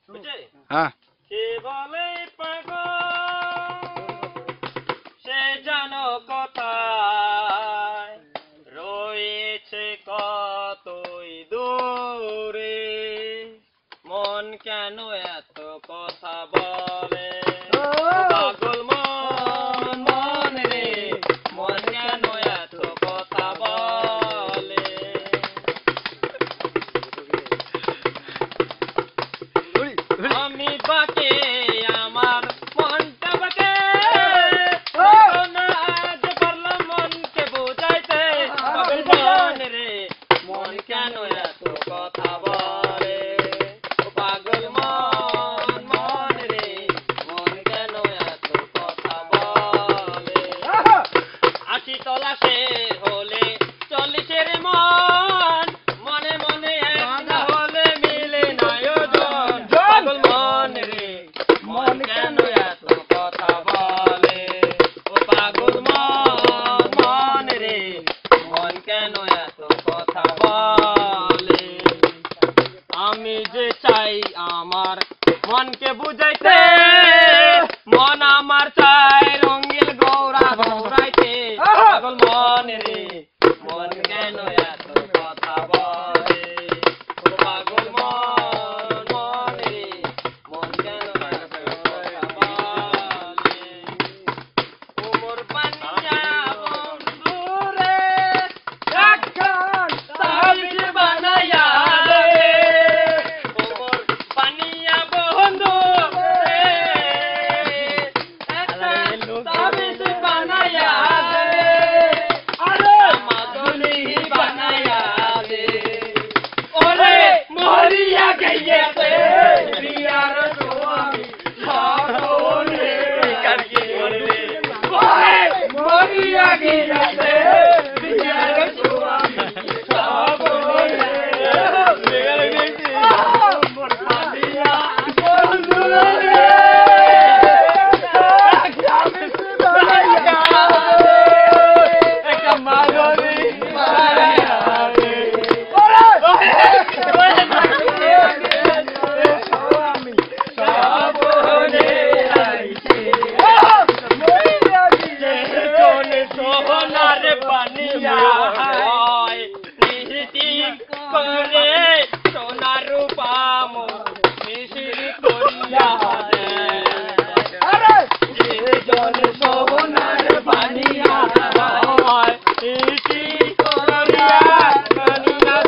হ্যাঁ কে বলে পাগল সে জানো কোথায় রয়েছে কতই দূরে মন কেন এত কথা বলে পাগল মন মন রে মন কেন এত কথা বলে আমি বাকে আমার মনটা বাকে না আজ পারলাম মনকে বোঝাইতে পাগল মন রে মন কেন এত কথা বলে পাগল মন মন রে মন কেন এত কথা বলে আশি তলা শের হলে 40 মন মনে মনে এক না হলে মিলে না ওজন পাগল মন রে মন কেন এত কথা বলে ও পাগল মন মন রে মন কেন এত কথা বলে আমি যে চাই আমার মনকে বুঝাইতে মন আমার চাই রঙিল গৌরা গৌরাইতে পাগল মন রে মন কেন এত কথা বলে ও পাগল মন মন রে মন কেন এত কথা বলে ও মোর পানিয়া বন্ধু রে একখান তাবিজ বানায়া দে ও মোর পানিয়া বন্ধু রে একখান তাবিজ বানায়া দে আরে মাদনী বানায়া দে ওরে মরিয়া গইয়াতে বিয়ার স্বামী সকলে কারকে ওরে মরিয়া গইয়াতে বিয়ার স্বামী সকলে মোর পানিয়া বন্ধু রে একটা মাদনী বানায়া দে সোনার পানিয়া হয় নিহিতি করে সোনার রূপা মোর মিশির করিয়া সোনার পানিয়া হয় নিহিতি করিয়া পানিয়া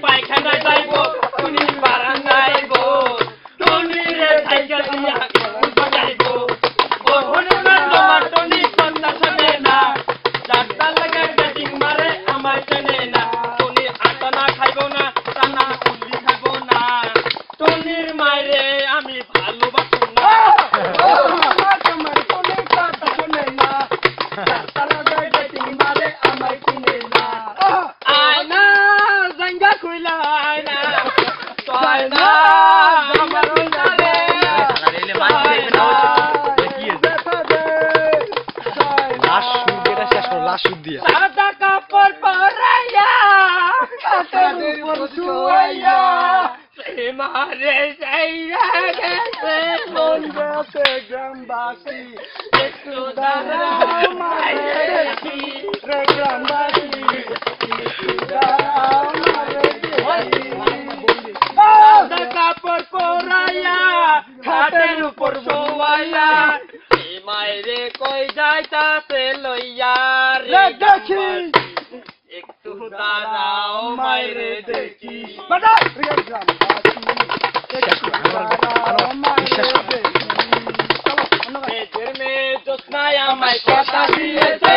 পায়খানা যাইব তুমি বারান্দায় গো তুমি লাশ দিয়া সাদা কাপড় পরাইয়া কাপড় উপর শুয়াইয়া সে মারে যাইয়া গেছে মন গেছে গ্রামবাসী একটু দাঁড়াও মারে দেখি রে গ্রামবাসী একটু দাঁড়াও মারে দেখি সাদা কাপড় পরাইয়া খাটের উপর শুয়াইয়া সে মারে কই যাইতাছে লইয়া রে দেখি একটু দাঁড়াও মারে দেখি মেয়ের মেয়ে জোৎস্নায় আমায় কথা দিয়েছে